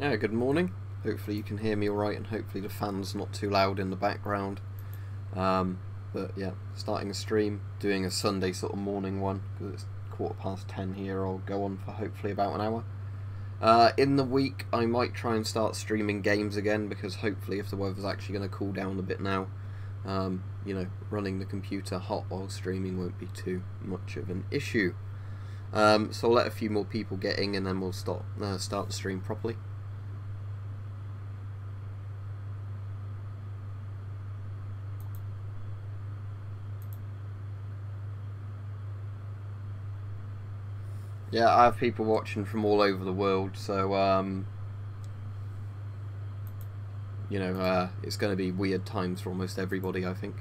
Yeah, good morning. Hopefully you can hear me alright and hopefully the fan's not too loud in the background. But yeah, starting a stream, doing a Sunday sort of morning one, because it's 10:15 here. I'll go on for hopefully about an hour. In the week I might try and start streaming games again, because hopefully if the weather's actually going to cool down a bit now, you know, running the computer hot while streaming won't be too much of an issue. So I'll let a few more people get in and then we'll start the stream properly. Yeah, I have people watching from all over the world, so you know, it's going to be weird times for almost everybody, I think.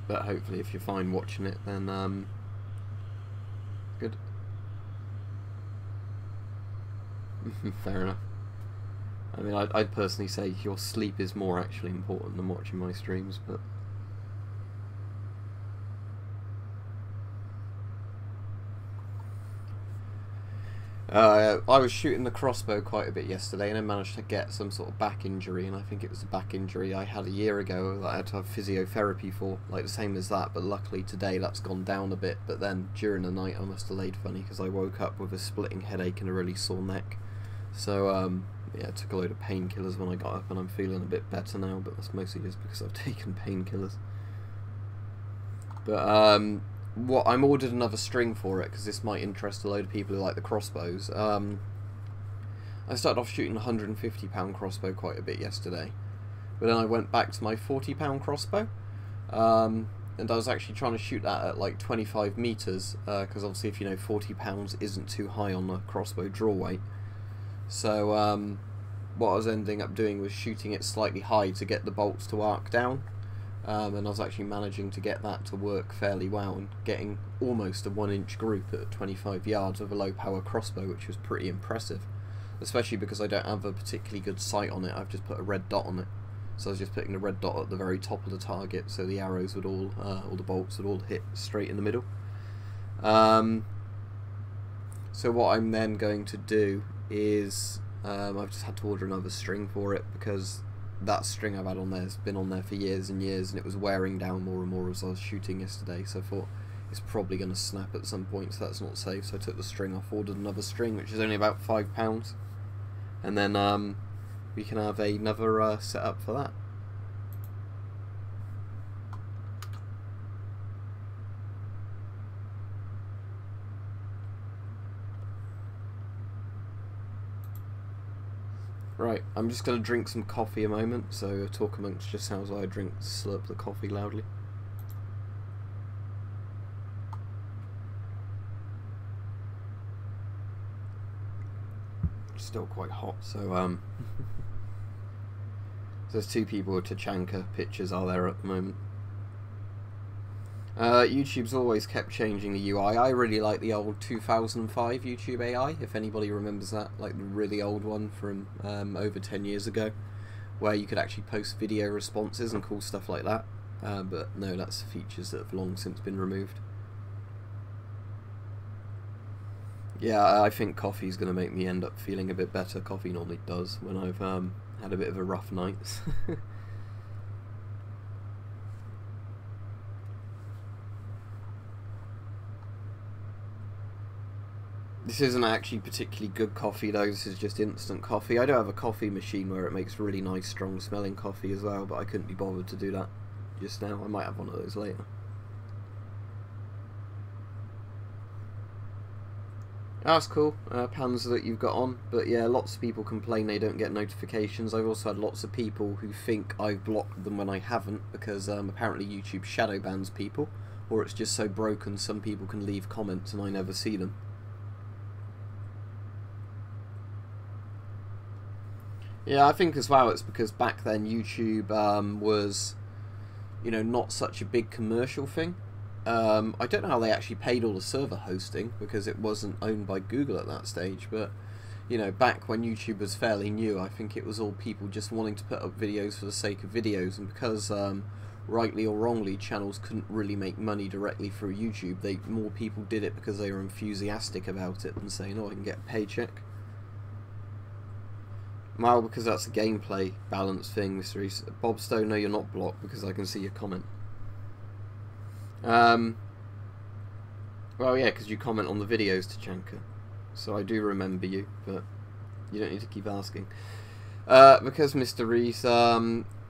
But hopefully if you're fine watching it, then good. Fair enough. I mean, I'd personally say your sleep is more actually important than watching my streams, but I was shooting the crossbow quite a bit yesterday and I managed to get some sort of back injury, and I think it was a back injury I had a year ago that I had to have physiotherapy for, like the same as that, but luckily today that's gone down a bit. But then during the night I must have laid funny because I woke up with a splitting headache and a really sore neck. So yeah, I took a load of painkillers when I got up and I'm feeling a bit better now, but that's mostly just because I've taken painkillers. But what I'm ordered another string for it because this might interest a load of people who like the crossbows. I started off shooting a £150 crossbow quite a bit yesterday, but then I went back to my £40 crossbow, and I was actually trying to shoot that at like 25 meters because obviously, if you know, £40 isn't too high on the crossbow draw weight. So what I was ending up doing was shooting it slightly high to get the bolts to arc down. And I was actually managing to get that to work fairly well and getting almost a 1-inch group at 25 yards with a low power crossbow, which was pretty impressive, especially because I don't have a particularly good sight on it. I've just put a red dot on it, so I was just putting the red dot at the very top of the target so the arrows would all the bolts would all hit straight in the middle. So what I'm then going to do is I've just had to order another string for it because that string I've had on there has been on there for years and years, and it was wearing down more and more as I was shooting yesterday, so I thought it's probably going to snap at some point, so that's not safe. So I took the string off, ordered another string, which is only about £5, and then we can have another setup for that. Right, I'm just going to drink some coffee a moment, so talk amongst yourselves while I slurp the coffee loudly. It's still quite hot, so there's two people with Tachanka pictures are there at the moment. YouTube's always kept changing the UI. I really like the old 2005 YouTube AI, if anybody remembers that, like the really old one from over 10 years ago, where you could actually post video responses and cool stuff like that. But no, that's features that have long since been removed. Yeah, I think coffee's going to make me end up feeling a bit better. Coffee normally does when I've had a bit of a rough night. This isn't actually particularly good coffee though, this is just instant coffee. I do have a coffee machine where it makes really nice strong smelling coffee as well, but I couldn't be bothered to do that just now. I might have one of those later. That's cool, pans that you've got on, but yeah, lots of people complain they don't get notifications. I've also had lots of people who think I've blocked them when I haven't, because apparently YouTube shadow bans people, or it's just so broken some people can leave comments and I never see them. Yeah, I think as well it's because back then YouTube was, you know, not such a big commercial thing. I don't know how they actually paid all the server hosting because it wasn't owned by Google at that stage, but you know, back when YouTube was fairly new, I think it was all people just wanting to put up videos for the sake of videos, and because rightly or wrongly channels couldn't really make money directly through YouTube, more people did it because they were enthusiastic about it than saying, oh, I can get a paycheck. Well, because that's a gameplay balance thing, Mr. Reese. Bob Stone, no, you're not blocked because I can see your comment. Well, yeah, because you comment on the videos, Tachanka. So I do remember you, but you don't need to keep asking. Because, Mr. Reese,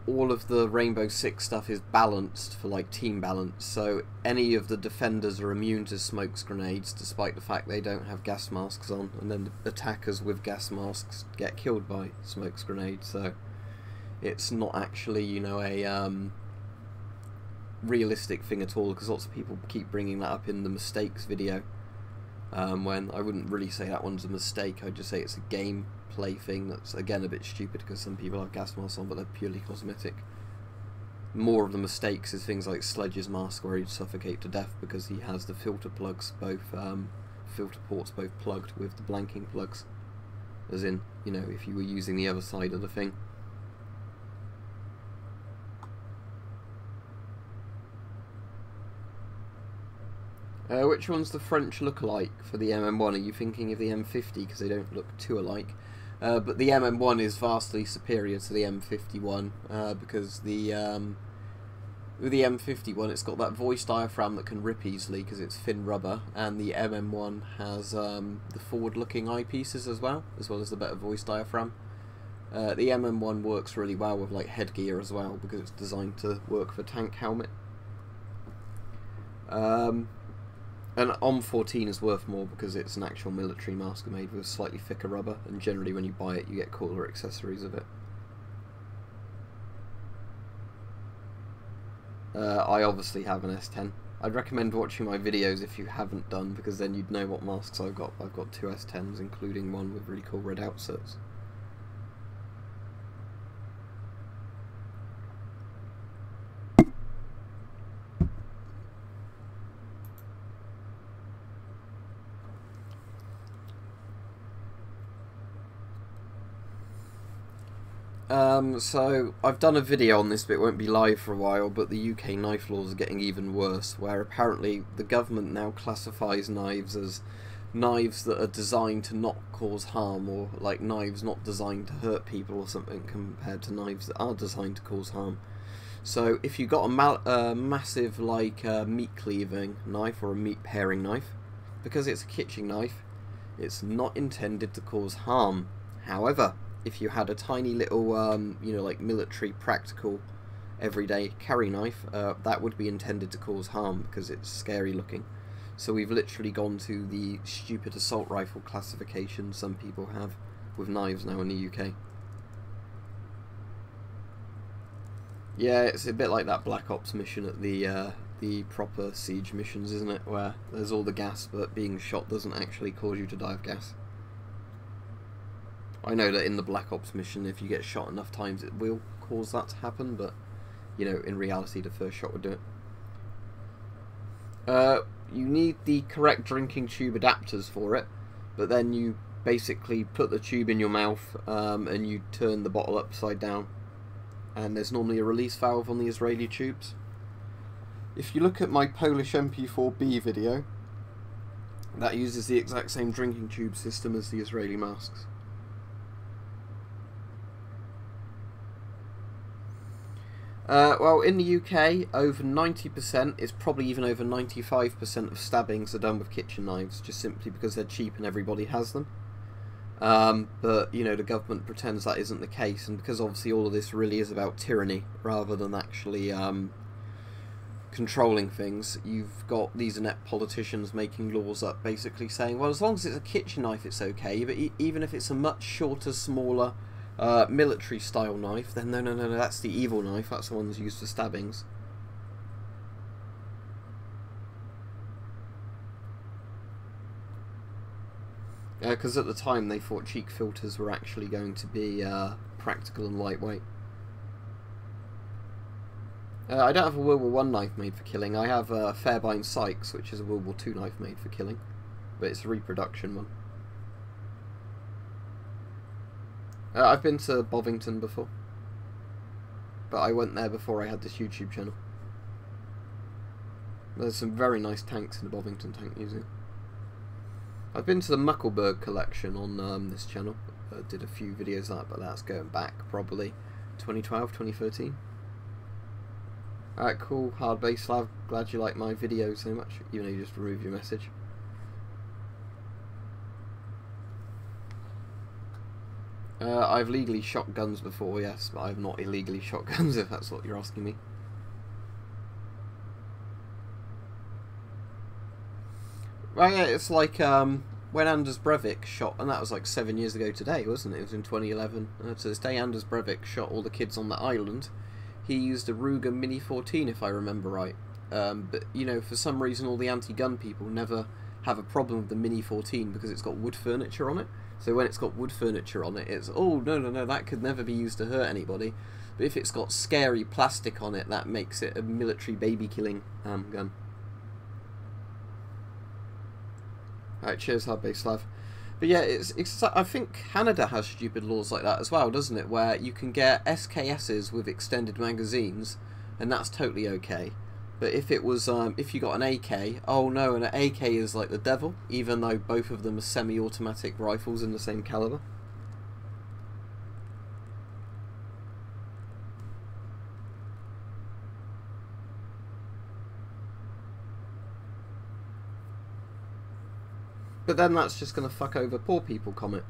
all of the Rainbow Six stuff is balanced for, like, team balance, so any of the defenders are immune to smokes grenades, despite the fact they don't have gas masks on, and then the attackers with gas masks get killed by smokes grenades, so it's not actually, you know, a realistic thing at all, because lots of people keep bringing that up in the mistakes video, when I wouldn't really say that one's a mistake. I'd just say it's a gameplay thing that's, again, a bit stupid, because some people have gas masks on, but they're purely cosmetic. More of the mistakes is things like Sledge's mask, where he'd suffocate to death because he has the filter plugs, filter ports both plugged with the blanking plugs, as in, you know, if you were using the other side of the thing. Which one's the French look-alike for the MM1? Are you thinking of the M50 because they don't look too alike? But the MM1 is vastly superior to the M51 because with the M51 it's got that voice diaphragm that can rip easily because it's thin rubber, and the MM1 has the forward-looking eyepieces as well as the better voice diaphragm. The MM1 works really well with like headgear as well because it's designed to work for tank helmet. And OM14 is worth more because it's an actual military mask made with slightly thicker rubber, and generally when you buy it you get cooler accessories of it. I obviously have an S10. I'd recommend watching my videos if you haven't done, because then you'd know what masks I've got. I've got two S10s, including one with really cool red outserts. So I've done a video on this, but it won't be live for a while, but the UK knife laws are getting even worse, where apparently the government now classifies knives as knives that are designed to not cause harm, or like knives not designed to hurt people or something, compared to knives that are designed to cause harm. So if you got a massive like meat cleaving knife or a meat paring knife, because it's a kitchen knife, it's not intended to cause harm. However, if you had a tiny little, you know, like military practical everyday carry knife, that would be intended to cause harm because it's scary looking. So we've literally gone to the stupid assault rifle classification some people have with knives now in the UK. Yeah, it's a bit like that Black Ops mission at the proper siege missions, isn't it? Where there's all the gas, but being shot doesn't actually cause you to die of gas. I know that in the Black Ops mission, if you get shot enough times, it will cause that to happen, but, you know, in reality, the first shot would do it. You need the correct drinking tube adapters for it, but then you basically put the tube in your mouth, and you turn the bottle upside down, and there's normally a release valve on the Israeli tubes. If you look at my Polish MP4B video, that uses the exact same drinking tube system as the Israeli masks. Well, in the UK, over 90%, it's probably even over 95% of stabbings are done with kitchen knives, just simply because they're cheap and everybody has them. But, you know, the government pretends that isn't the case, and because obviously all of this really is about tyranny, rather than actually controlling things, you've got these inept politicians making laws up, basically saying, well, as long as it's a kitchen knife, it's okay, but even if it's a much shorter, smaller, military style knife, then no, that's the evil knife, that's the one that's used for stabbings. Because at the time they thought cheek filters were actually going to be practical and lightweight. I don't have a World War I knife made for killing. I have a Fairbairn Sykes, which is a World War II knife made for killing, but it's a reproduction one. I've been to Bovington before, but I went there before I had this YouTube channel. There's some very nice tanks in the Bovington Tank Museum. I've been to the Muckleberg collection on this channel. did a few videos on that, but that's going back probably 2012, 2013. Alright, cool. Hard base Slav, glad you like my video so much, even though you just removed your message. I've legally shot guns before, yes, but I've not illegally shot guns, if that's what you're asking me. Well, yeah, it's like when Anders Breivik shot, and that was like 7 years ago today, wasn't it? It was in 2011. To this day, Anders Breivik shot all the kids on the island. He used a Ruger Mini 14, if I remember right. But, you know, for some reason, all the anti-gun people never have a problem with the Mini 14 because it's got wood furniture on it. So when it's got wood furniture on it, it's, oh, no, that could never be used to hurt anybody. But if it's got scary plastic on it, that makes it a military baby-killing gun. Alright, cheers, Hard Base Slav. But yeah, it's I think Canada has stupid laws like that as well, doesn't it? Where you can get SKSs with extended magazines, and that's totally okay. But if it was, if you got an AK, oh no, and an AK is like the devil, even though both of them are semi-automatic rifles in the same caliber. But then that's just going to fuck over poor people, comment.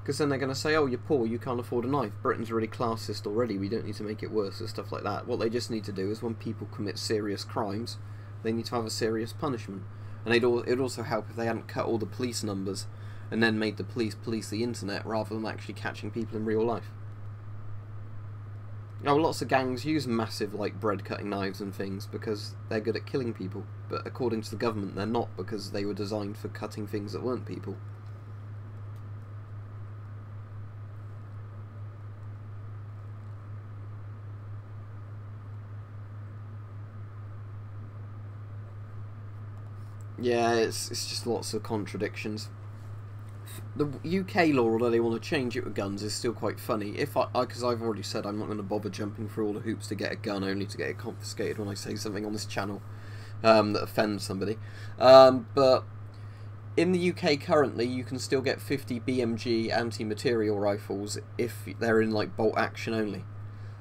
Because then they're going to say, oh, you're poor, you can't afford a knife. Britain's really classist already, we don't need to make it worse and stuff like that. What they just need to do is when people commit serious crimes, they need to have a serious punishment. And it'd also help if they hadn't cut all the police numbers and then made the police the internet rather than actually catching people in real life. Now, lots of gangs use massive, like, bread-cutting knives and things because they're good at killing people. But according to the government, they're not, because they were designed for cutting things that weren't people. Yeah, it's just lots of contradictions. The UK law, although they want to change it with guns, is still quite funny. Because I've already said I'm not going to bother jumping through all the hoops to get a gun, only to get it confiscated when I say something on this channel that offends somebody. But in the UK currently, you can still get 50 BMG anti-material rifles if they're in like bolt action only.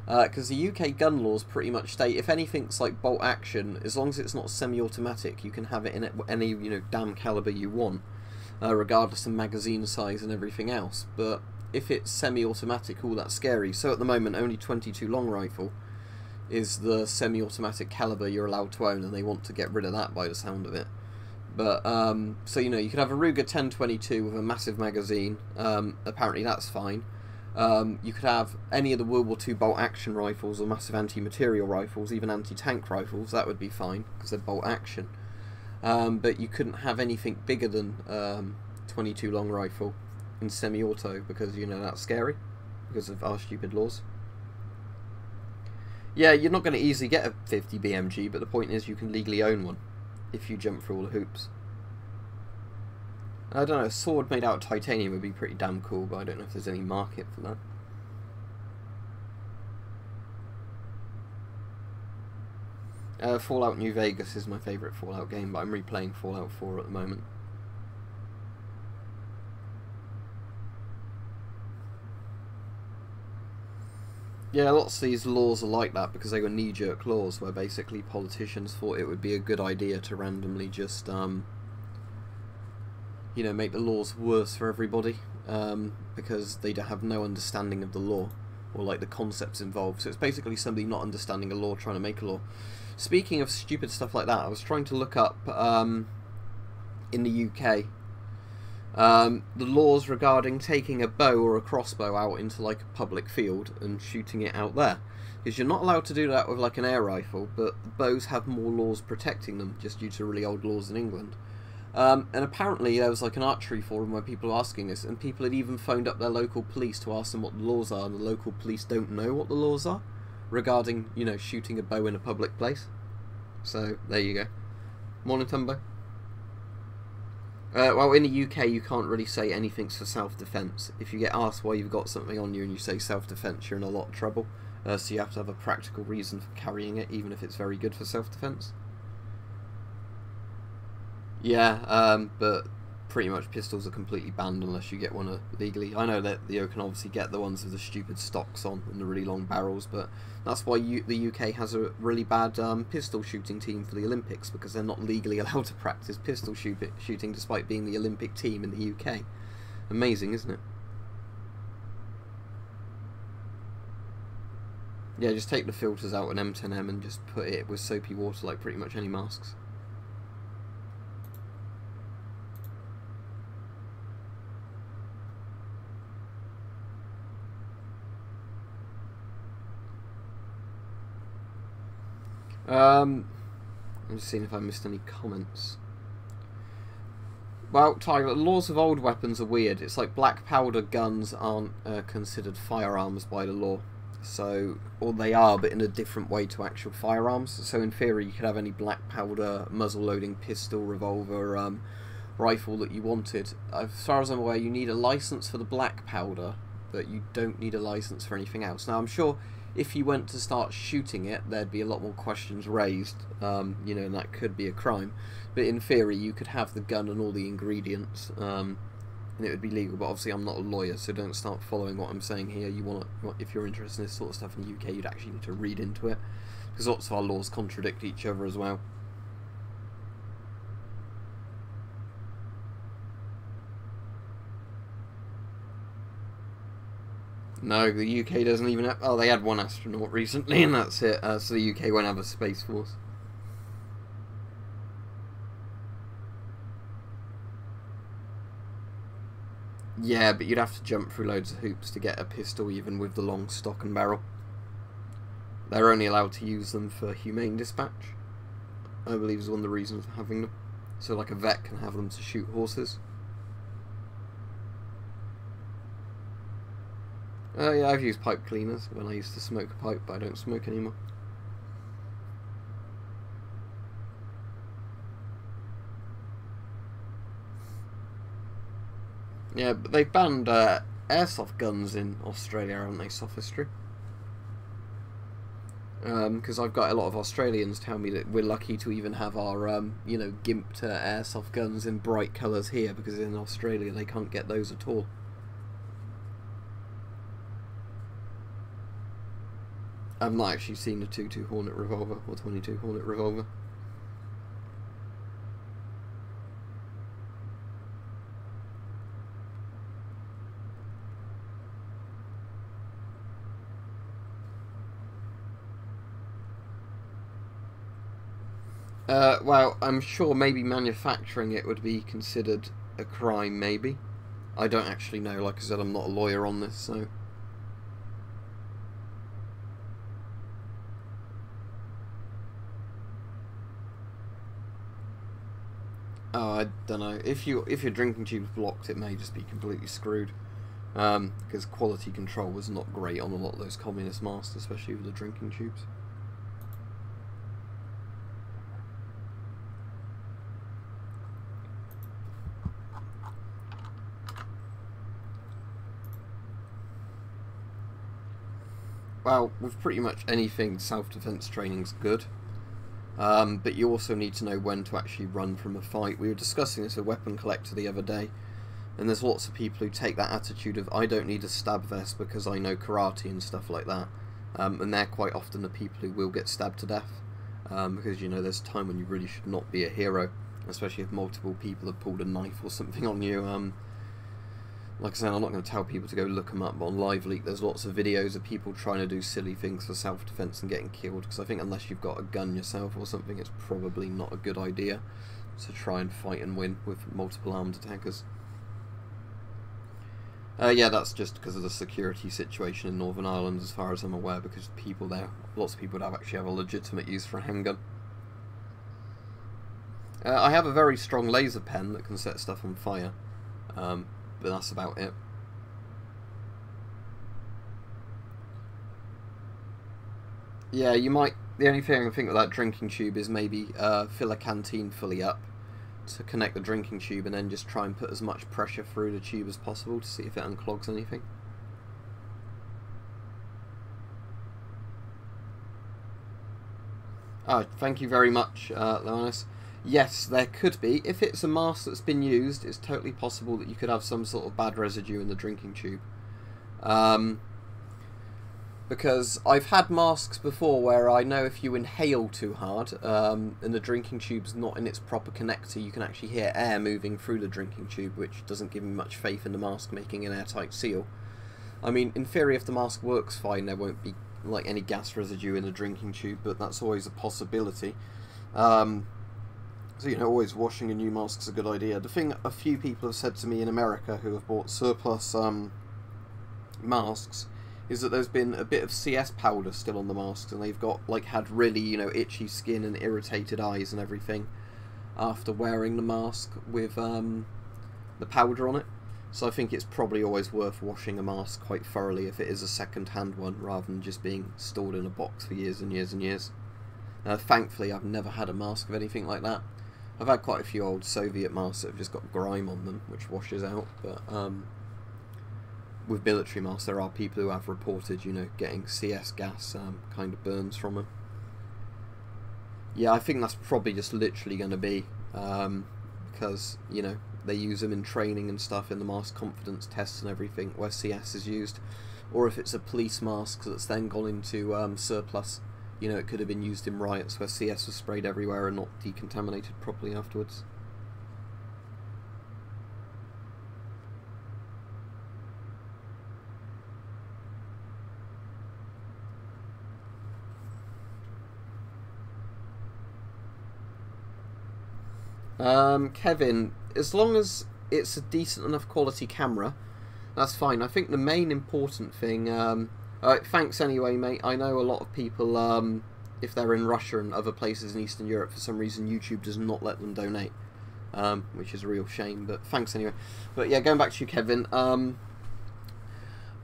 Because the UK gun laws pretty much state if anything's like bolt action, as long as it's not semi-automatic, you can have it in any damn caliber you want. Regardless of magazine size and everything else. But if it's semi-automatic, all that's scary. So at the moment, only 22 long rifle is the semi-automatic caliber you're allowed to own, and they want to get rid of that by the sound of it. But so you could have a Ruger 1022 with a massive magazine. Apparently that's fine. You could have any of the World War II bolt action rifles or massive anti-material rifles, even anti-tank rifles. That would be fine because they're bolt action. But you couldn't have anything bigger than 22 long rifle in semi-auto because, that's scary because of our stupid laws. Yeah, you're not going to easily get a 50 BMG, but the point is you can legally own one if you jump through all the hoops. I don't know, a sword made out of titanium would be pretty damn cool, but I don't know if there's any market for that. Fallout New Vegas is my favourite Fallout game, but I'm replaying Fallout 4 at the moment. Yeah, lots of these laws are like that because they were knee-jerk laws where basically politicians thought it would be a good idea to randomly just, make the laws worse for everybody because they don't have no understanding of the law or like the concepts involved. So it's basically somebody not understanding a law trying to make a law. Speaking of stupid stuff like that, I was trying to look up in the UK the laws regarding taking a bow or a crossbow out into like a public field and shooting it out there. Because you're not allowed to do that with like an air rifle, but bows have more laws protecting them just due to really old laws in England. And apparently there was like an archery forum where people were asking this, and people had even phoned up their local police to ask them what the laws are, and the local police don't know what the laws are regarding, shooting a bow in a public place. So, there you go. Morning, Tumbo. Well, in the UK you can't really say anything's for self-defense. If you get asked why you've got something on you and you say self-defense, you're in a lot of trouble. So you have to have a practical reason for carrying it, even if it's very good for self-defense. Yeah, but pretty much pistols are completely banned unless you get one legally. I know that you can obviously get the ones with the stupid stocks on and the really long barrels, but that's why the UK has a really bad pistol shooting team for the Olympics, because they're not legally allowed to practice pistol shooting despite being the Olympic team in the UK. Amazing, isn't it? Yeah, just take the filters out an M10M and just put it with soapy water like pretty much any masks. I'm just seeing if I missed any comments. Well, Tiger, the laws of old weapons are weird. It's like black powder guns aren't considered firearms by the law. So, or they are, but in a different way to actual firearms. So in theory, you could have any black powder, muzzle-loading pistol, revolver, rifle that you wanted. As far as I'm aware, you need a license for the black powder, but you don't need a license for anything else. Now, I'm sure if you went to start shooting it, there'd be a lot more questions raised, you know, and that could be a crime. But in theory, you could have the gun and all the ingredients, and it would be legal. But obviously, I'm not a lawyer, so don't start following what I'm saying here. If you're interested in this sort of stuff in the UK, you'd actually need to read into it, because lots of our laws contradict each other as well. No, the UK doesn't even have... Oh, they had one astronaut recently, and that's it. So the UK won't have a space force. Yeah, but you'd have to jump through loads of hoops to get a pistol, even with the long stock and barrel. They're only allowed to use them for humane dispatch, I believe is one of the reasons for having them. So like a vet can have them to shoot horses. Yeah, I've used pipe cleaners when I used to smoke a pipe, but I don't smoke anymore. Yeah, but they've banned airsoft guns in Australia, haven't they, sophistry? Because I've got a lot of Australians tell me that we're lucky to even have our, you know, gimped airsoft guns in bright colours here, because in Australia they can't get those at all. I've not actually seen a 22 Hornet revolver or 22 Hornet revolver. Well, I'm sure maybe manufacturing it would be considered a crime, maybe. I don't actually know, like I said, I'm not a lawyer on this, so... Oh, I don't know. If your drinking tube's blocked, it may just be completely screwed. Because quality control was not great on a lot of those communist masks, especially with the drinking tubes. Well, with pretty much anything, self-defense training's good. But you also need to know when to actually run from a fight. We were discussing this with Weapon Collector the other day, and there's lots of people who take that attitude of, I don't need a stab vest because I know karate and stuff like that. And they're quite often the people who will get stabbed to death. Because, you know, there's a time when you really should not be a hero, especially if multiple people have pulled a knife or something on you. Like I said, I'm not going to tell people to go look them up, but on LiveLeak there's lots of videos of people trying to do silly things for self-defense and getting killed, because I think unless you've got a gun yourself or something, it's probably not a good idea to try and fight and win with multiple armed attackers. Yeah, that's just because of the security situation in Northern Ireland, as far as I'm aware, because people there, lots of people would actually have a legitimate use for a handgun. I have a very strong laser pen that can set stuff on fire. But that's about it. Yeah, you might... The only thing I think with that drinking tube is maybe fill a canteen fully up to connect the drinking tube, and then just try and put as much pressure through the tube as possible to see if it unclogs anything. Oh, thank you very much, Leonis. Yes, there could be. If it's a mask that's been used, it's totally possible that you could have some sort of bad residue in the drinking tube. Because I've had masks before where I know if you inhale too hard and the drinking tube's not in its proper connector, you can actually hear air moving through the drinking tube, which doesn't give me much faith in the mask making an airtight seal. I mean, in theory, if the mask works fine, there won't be like any gas residue in the drinking tube, but that's always a possibility. So, you know, always washing a new mask is a good idea. The thing a few people have said to me in America who have bought surplus masks is that there's been a bit of CS powder still on the masks, and they've got, like, had really, you know, itchy skin and irritated eyes and everything after wearing the mask with the powder on it. So I think it's probably always worth washing a mask quite thoroughly if it is a second-hand one, rather than just being stored in a box for years and years and years. Thankfully, I've never had a mask of anything like that. I've had quite a few old Soviet masks that have just got grime on them, which washes out, but with military masks there are people who have reported, you know, getting CS gas kind of burns from them. Yeah, I think that's probably just literally going to be because, you know, they use them in training and stuff in the mask confidence tests and everything where CS is used, or if it's a police mask that's then gone into surplus, you know, it could have been used in riots where CS was sprayed everywhere and not decontaminated properly afterwards. Kevin, as long as it's a decent enough quality camera, that's fine. I think the main important thing... thanks anyway, mate. I know a lot of people, if they're in Russia and other places in Eastern Europe, for some reason YouTube does not let them donate, which is a real shame, but thanks anyway. But yeah, going back to you, Kevin,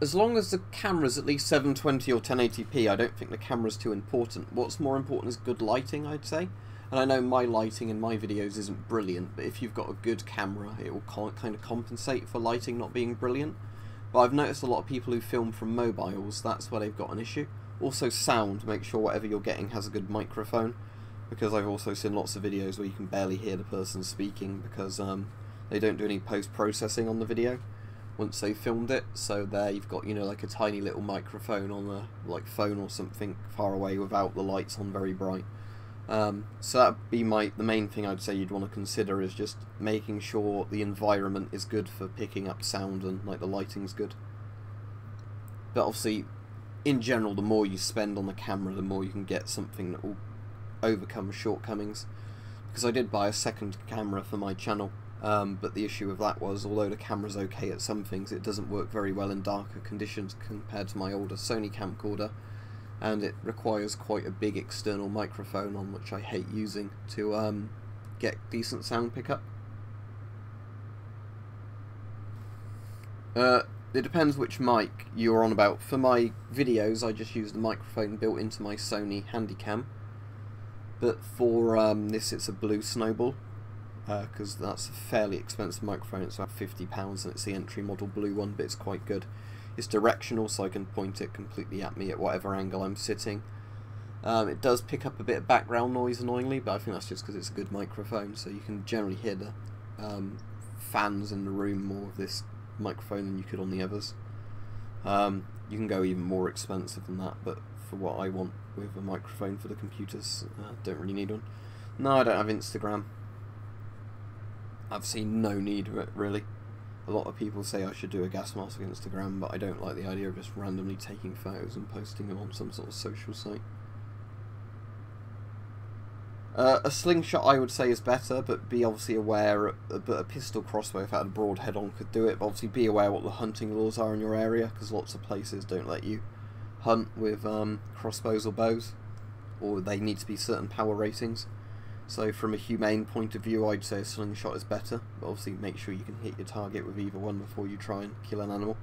as long as the camera's at least 720 or 1080p, I don't think the camera's too important. What's more important is good lighting, I'd say. And I know my lighting in my videos isn't brilliant, but if you've got a good camera, it will kind of compensate for lighting not being brilliant. But I've noticed a lot of people who film from mobiles, that's where they've got an issue. Also sound, make sure whatever you're getting has a good microphone, because I've also seen lots of videos where you can barely hear the person speaking because they don't do any post-processing on the video once they've filmed it. So there you've got, you know, like a tiny little microphone on a like phone or something far away without the lights on very bright. So that'd be the main thing I'd say you'd want to consider, is just making sure the environment is good for picking up sound and like the lighting's good. But obviously, in general, the more you spend on the camera, the more you can get something that will overcome shortcomings. Because I did buy a second camera for my channel, but the issue with that was, although the camera's okay at some things, it doesn't work very well in darker conditions compared to my older Sony camcorder. And it requires quite a big external microphone, on which I hate using, to get decent sound pickup. It depends which mic you're on about. For my videos, I just use the microphone built into my Sony Handycam. But for this, it's a Blue Snowball, because that's a fairly expensive microphone. It's about £50, and it's the entry model blue one, but it's quite good. It's directional, so I can point it completely at me at whatever angle I'm sitting. It does pick up a bit of background noise annoyingly, but I think that's just because it's a good microphone, so you can generally hear the fans in the room more with this microphone than you could on the others. You can go even more expensive than that, but for what I want with a microphone for the computers, don't really need one. No, I don't have Instagram. I've seen no need of it, really. A lot of people say I should do a gas mask on Instagram, but I don't like the idea of just randomly taking photos and posting them on some sort of social site. A slingshot I would say is better, but be obviously aware, but a pistol crossbow, if it had a broad head on, could do it, but obviously be aware what the hunting laws are in your area, because lots of places don't let you hunt with crossbows or bows, or they need to be certain power ratings. So from a humane point of view, I'd say a slingshot is better, but obviously make sure you can hit your target with either one before you try and kill an animal.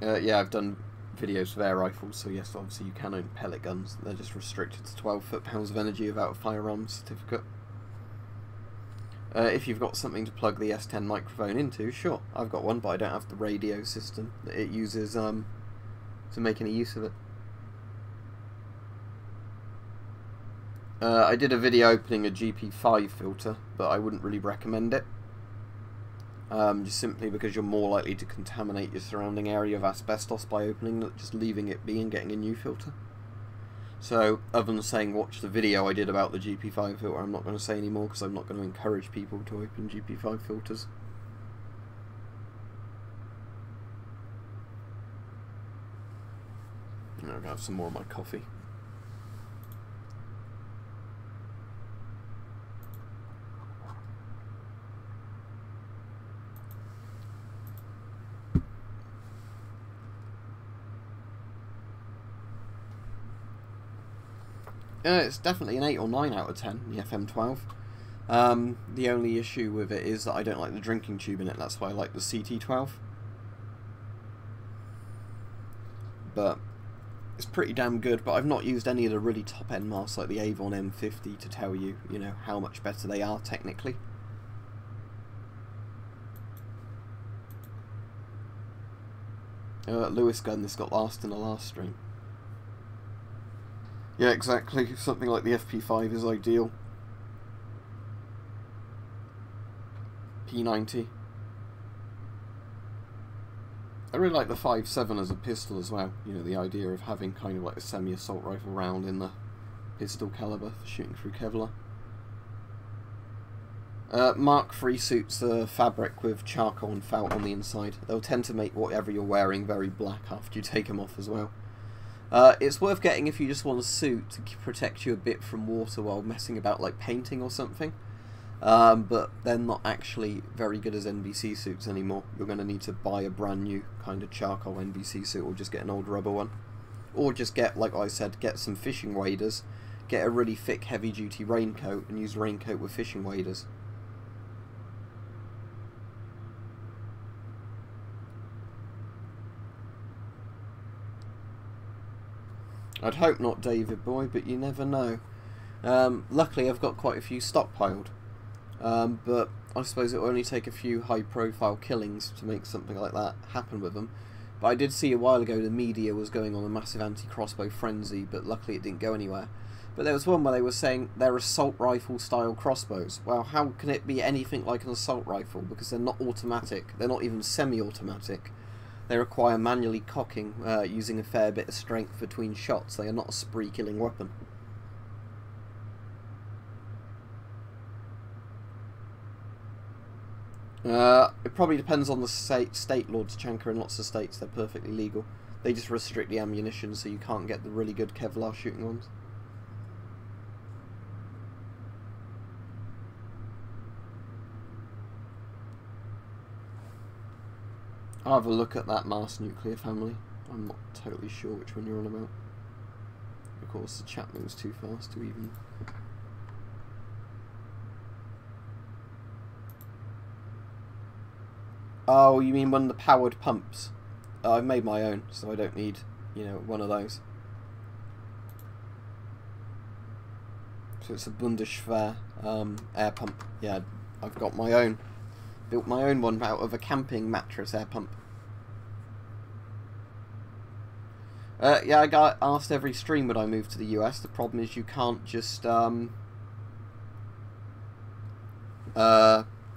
Yeah, I've done videos with air rifles, so yes, obviously you can own pellet guns. They're just restricted to 12 foot-pounds of energy without a firearms certificate. If you've got something to plug the S10 microphone into, sure, I've got one, but I don't have the radio system. It uses to make any use of it. I did a video opening a GP5 filter, but I wouldn't really recommend it. Just simply because you're more likely to contaminate your surrounding area of asbestos by opening it, just leaving it be and getting a new filter. So, other than saying watch the video I did about the GP5 filter, I'm not going to say any more because I'm not going to encourage people to open GP5 filters. I'm going to have some more of my coffee. It's definitely an 8 or 9 out of 10, the FM12. The only issue with it is that I don't like the drinking tube in it, that's why I like the CT12. But it's pretty damn good, but I've not used any of the really top-end masks like the Avon M50 to tell you, how much better they are technically. Lewis gun, this got last in the last stream. Yeah, exactly. Something like the FP5 is ideal. P90. I really like the 5.7 as a pistol as well. The idea of having kind of like a semi-assault rifle round in the pistol caliber for shooting through Kevlar. Mark III suits are fabric with charcoal and felt on the inside. They'll tend to make whatever you're wearing very black after you take them off as well. It's worth getting if you just want a suit to protect you a bit from water while messing about like painting or something. But they're not actually very good as NBC suits anymore. You're going to need to buy a brand new kind of charcoal NBC suit, or just get an old rubber one. Or just get, like I said, get some fishing waders, get a really thick heavy duty raincoat and use raincoat with fishing waders. I'd hope not, David boy, but you never know. Luckily I've got quite a few stockpiled, but I suppose it will only take a few high profile killings to make something like that happen with them. But I did see a while ago the media was going on a massive anti-crossbow frenzy, but luckily it didn't go anywhere. But there was one where they were saying they're assault rifle style crossbows. Well, how can it be anything like an assault rifle? Because they're not automatic, they're not even semi-automatic. They require manually cocking, using a fair bit of strength between shots. They are not a spree-killing weapon. It probably depends on the state lords. Chanka in lots of states, they're perfectly legal. They just restrict the ammunition so you can't get the really good Kevlar shooting ones. I'll have a look at that Mars nuclear family. I'm not totally sure which one you're on about. Of course, the chat moves too fast to even... Oh, you mean one of the powered pumps? I've made my own, so I don't need, one of those. So it's a Bundeswehr air pump. Yeah, I've got my own. Built my own one out of a camping mattress air pump. Yeah, I got asked every stream when I moved to the US. The problem is you can't just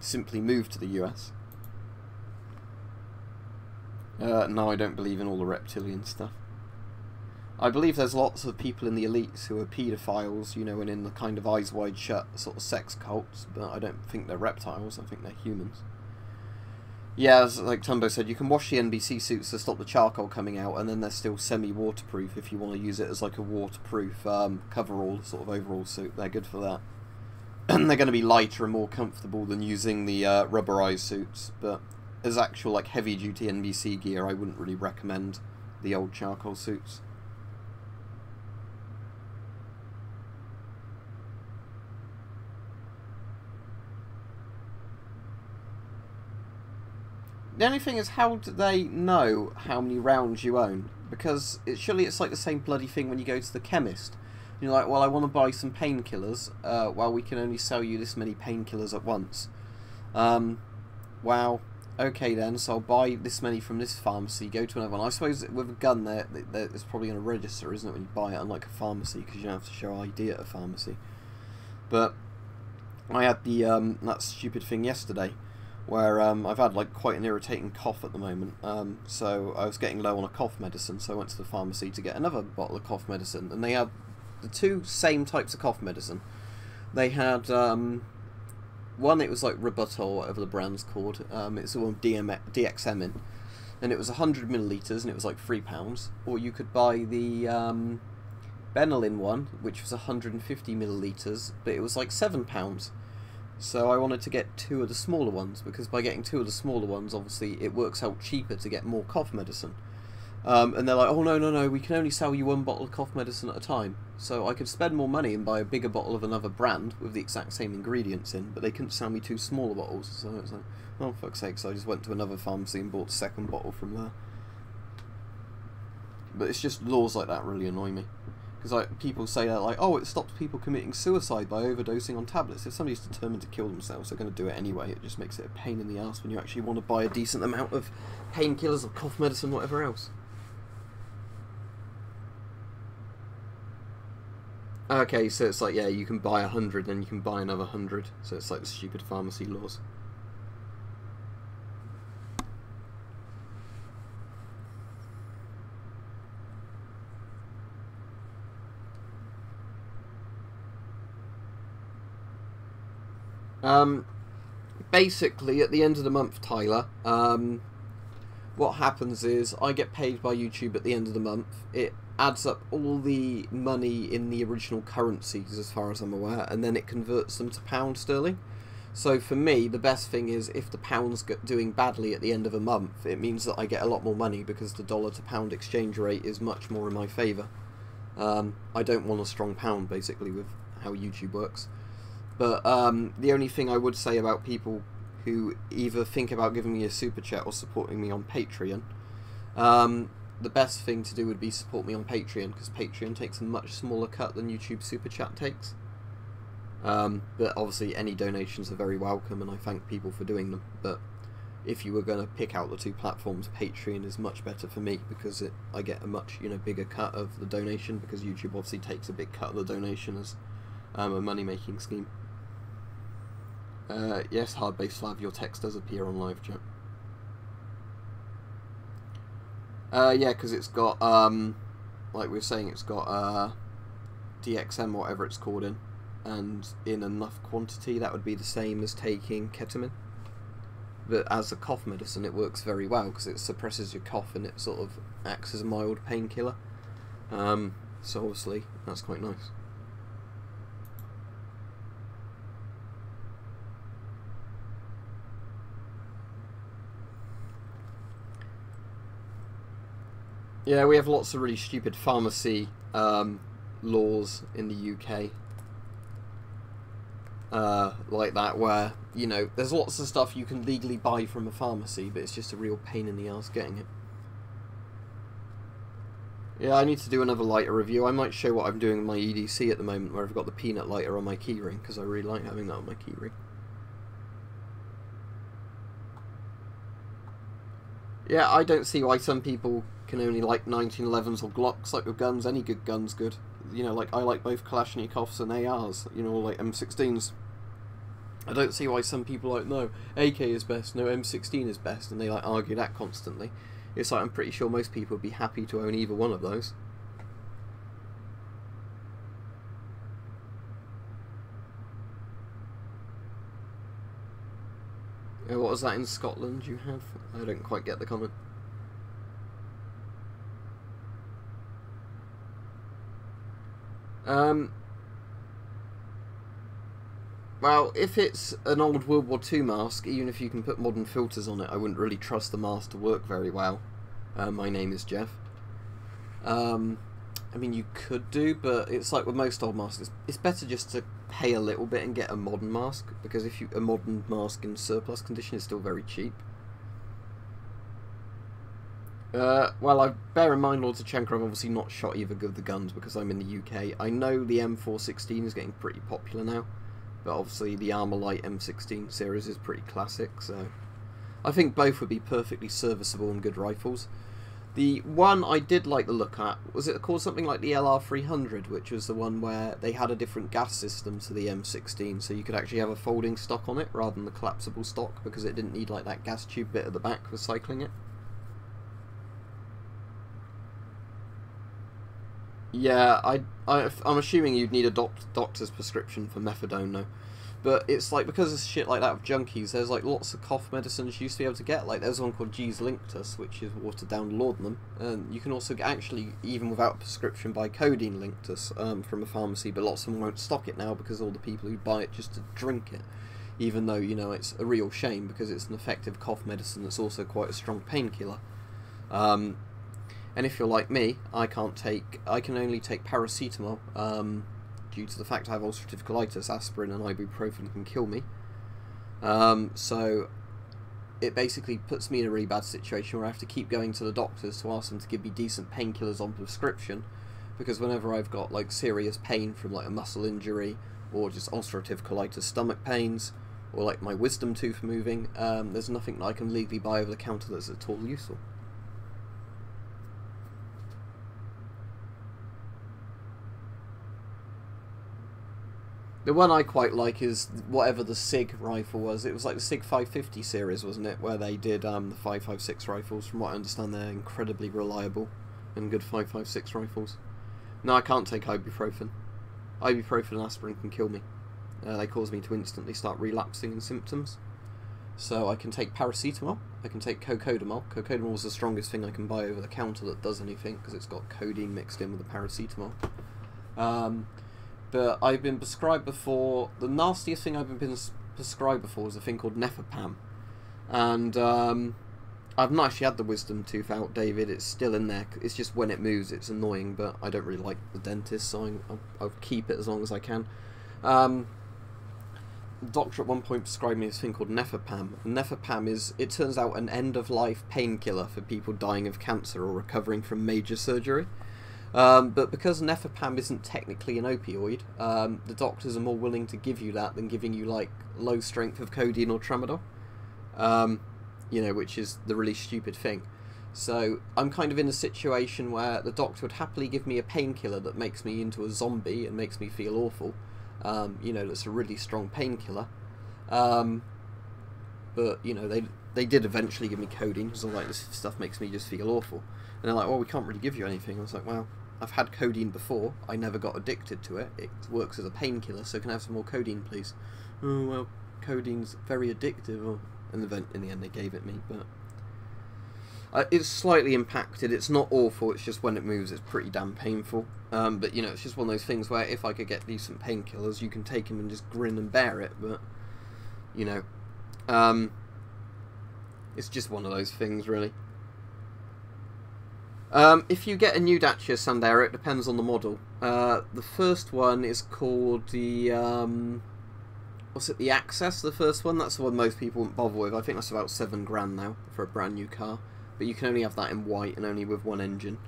simply move to the US. No, I don't believe in all the reptilian stuff. I believe there's lots of people in the elites who are paedophiles, and in the kind of eyes wide shut sort of sex cults, but I don't think they're reptiles, I think they're humans. Yeah, as like Tumbo said, you can wash the NBC suits to stop the charcoal coming out, and then they're still semi-waterproof if you want to use it as like a waterproof coverall, sort of overall suit. They're good for that. And they're going to be lighter and more comfortable than using the rubberized suits, but as actual like heavy-duty NBC gear, I wouldn't really recommend the old charcoal suits. The only thing is, how do they know how many rounds you own? Because surely it's like the same bloody thing when you go to the chemist. You're like, well, I want to buy some painkillers. Well, we can only sell you this many painkillers at once. Wow, okay then, so I'll buy this many from this pharmacy, go to another one. I suppose with a gun there, it's probably going to register, isn't it, when you buy it, unlike a pharmacy, because you don't have to show ID at a pharmacy. But I had the that stupid thing yesterday, where I've had like quite an irritating cough at the moment, so I was getting low on a cough medicine, so I went to the pharmacy to get another bottle of cough medicine, and they had the two same types of cough medicine. They had one, it was like Rebuttal, whatever the brand's called, it's the one with DXM in, and it was 100 millilitres and it was like £3, or you could buy the Benylin one, which was 150 millilitres, but it was like £7. So I wanted to get two of the smaller ones, because by getting two of the smaller ones, obviously it works out cheaper to get more cough medicine. And they're like, oh no, we can only sell you one bottle of cough medicine at a time. So I could spend more money and buy a bigger bottle of another brand with the exact same ingredients in, but they couldn't sell me two smaller bottles. So it's like, oh fuck's sake, so I just went to another pharmacy and bought the second bottle from there. But it's just laws like that really annoy me. Because like, people say that, like, oh, it stops people committing suicide by overdosing on tablets. If somebody's determined to kill themselves, they're going to do it anyway. It just makes it a pain in the ass when you actually want to buy a decent amount of painkillers or cough medicine, whatever else. Okay, so it's like, yeah, you can buy 100, then you can buy another 100. So it's like the stupid pharmacy laws. Basically, at the end of the month, Tyler, what happens is I get paid by YouTube at the end of the month. It adds up all the money in the original currencies, as far as I'm aware, and then it converts them to pound sterling. So for me, the best thing is if the pound's doing badly at the end of a month, it means that I get a lot more money because the dollar to pound exchange rate is much more in my favour. I don't want a strong pound, basically, with how YouTube works. But the only thing I would say about people who either think about giving me a super chat or supporting me on Patreon, the best thing to do would be support me on Patreon, because Patreon takes a much smaller cut than YouTube super chat takes. But obviously any donations are very welcome, and I thank people for doing them. But if you were going to pick out the two platforms, Patreon is much better for me, because I get a much bigger cut of the donation, because YouTube obviously takes a big cut of the donation as a money-making scheme. Yes, Hardbase Flav, your text does appear on live chat. Yeah, because it's got, like we were saying, it's got DXM, whatever it's called in, and in enough quantity that would be the same as taking ketamine. But as a cough medicine, it works very well, because it suppresses your cough and it sort of acts as a mild painkiller. So obviously, that's quite nice. Yeah, we have lots of really stupid pharmacy laws in the UK. Like that, where, there's lots of stuff you can legally buy from a pharmacy, but it's just a real pain in the ass getting it. Yeah, I need to do another lighter review. I might show what I'm doing with my EDC at the moment, where I've got the peanut lighter on my keyring, because I really like having that on my keyring. Yeah, I don't see why some people can only like 1911s or Glocks. Like with guns, any good gun's good. Like I like both Kalashnikovs and ARs, or like M16s. I don't see why some people are like, no, AK is best, no, M16 is best, and they like argue that constantly. It's like, I'm pretty sure most people would be happy to own either one of those. What was that in Scotland you have? I don't quite get the comment. Well, if it's an old World War II mask, even if you can put modern filters on it, I wouldn't really trust the mask to work very well. My name is Jeff. I mean, you could do, but it's like with most old masks, it's better just to pay a little bit and get a modern mask, because a modern mask in surplus condition is still very cheap. Well, bear in mind, Lord Zachenko, I've obviously not shot either of the guns because I'm in the UK. I know the M416 is getting pretty popular now, but obviously the Armalite M16 series is pretty classic, so I think both would be perfectly serviceable and good rifles. The one I did like the look at, was it called something like the LR300, which was the one where they had a different gas system to the M16, so you could actually have a folding stock on it rather than the collapsible stock, because it didn't need like that gas tube bit at the back for cycling it. Yeah, I'm assuming you'd need a doctor's prescription for methadone though. But it's like, because of shit like that of junkies, there's like lots of cough medicines you used to be able to get. Like there's one called G's Linctus, which is watered down laudanum, and you can also actually, even without a prescription, buy codeine Linctus from a pharmacy. But lots of them won't stock it now because all the people who buy it just to drink it, even though, you know, it's a real shame because it's an effective cough medicine that's also quite a strong painkiller. And if you're like me, I can only take paracetamol. Due to the fact I have ulcerative colitis, aspirin and ibuprofen can kill me. So it basically puts me in a really bad situation where I have to keep going to the doctors to ask them to give me decent painkillers on prescription, because whenever I've got like serious pain from like a muscle injury or just ulcerative colitis stomach pains or like my wisdom tooth moving, there's nothing that I can legally buy over the counter that's at all useful. The one I quite like is whatever the SIG rifle was. It was like the SIG 550 series, wasn't it? Where they did the 5.56 rifles. From what I understand, they're incredibly reliable and good 5.56 rifles. No, I can't take ibuprofen. Ibuprofen and aspirin can kill me. They cause me to instantly start relapsing in symptoms. So I can take paracetamol. I can take cocodamol. Cocodamol is the strongest thing I can buy over the counter that does anything, because it's got codeine mixed in with the paracetamol. But I've been prescribed before, the nastiest thing I've been prescribed before is a thing called Nefapam. And I've not actually had the wisdom tooth out, David. It's still in there. It's just when it moves, it's annoying, but I don't really like the dentist, so I'll keep it as long as I can. The doctor at one point prescribed me this thing called Nefapam. And Nefapam is, it turns out, an end-of-life painkiller for people dying of cancer or recovering from major surgery. But because Nefapam isn't technically an opioid, the doctors are more willing to give you that than giving you like low strength of codeine or tramadol, you know, which is the really stupid thing. So I'm kind of in a situation where the doctor would happily give me a painkiller that makes me into a zombie and makes me feel awful, you know, that's a really strong painkiller, but you know, they did eventually give me codeine because like, this stuff makes me just feel awful. And they're like, well, we can't really give you anything. I was like, well, I've had codeine before. I never got addicted to it. It works as a painkiller, so can I have some more codeine, please? Oh, well, codeine's very addictive. In the end, they gave it me, but it's slightly impacted. It's not awful. It's just when it moves, it's pretty damn painful. But, you know, it's just one of those things where if I could get decent painkillers, you can take them and just grin and bear it. But, you know, it's just one of those things, really. If you get a new Dacia Sandero, it depends on the model. The first one is called the, what's it, the Access, the first one? That's the one most people wouldn't bother with. I think that's about £7 now for a brand new car. But you can only have that in white and only with one engine.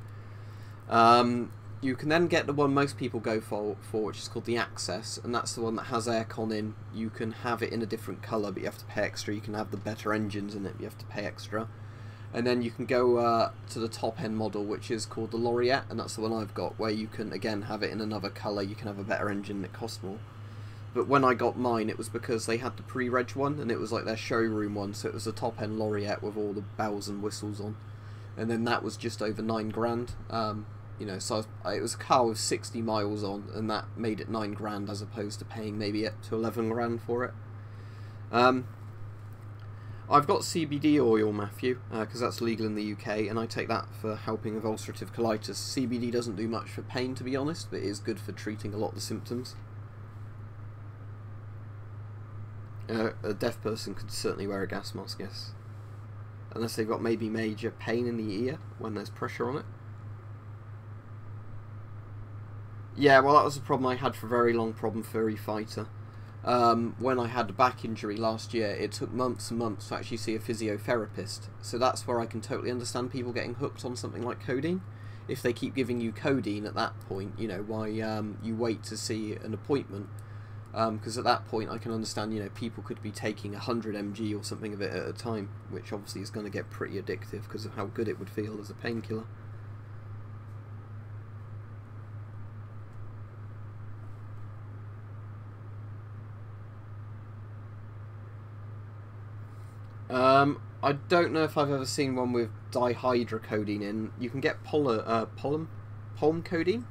You can then get the one most people go for, which is called the Access, and that's the one that has aircon in. You can have it in a different colour, but you have to pay extra. You can have the better engines in it, but you have to pay extra. And then you can go to the top end model, which is called the Laureate, and that's the one I've got, where you can again have it in another colour. You can have a better engine and it costs more. But when I got mine, it was because they had the pre-reg one, and it was like their showroom one, so it was the top end Laureate with all the bells and whistles on. And then that was just over £9. You know, so it was a car with 60 miles on, and that made it £9 as opposed to paying maybe up to £11 for it. I've got CBD oil, Matthew, because that's legal in the UK, and I take that for helping with ulcerative colitis. CBD doesn't do much for pain, to be honest, but it is good for treating a lot of the symptoms. A deaf person could certainly wear a gas mask, yes. Unless they've got maybe major pain in the ear when there's pressure on it. Yeah, well, that was a problem I had for a very long problem furry fighter. When I had a back injury last year, it took months and months to actually see a physiotherapist. So that's where I can totally understand people getting hooked on something like codeine. If they keep giving you codeine at that point, you know, why you wait to see an appointment. Because at that point I can understand, you know, people could be taking 100 mg or something of it at a time, which obviously is going to get pretty addictive because of how good it would feel as a painkiller. I don't know if I've ever seen one with dihydrocodeine in. You can get polym codeine.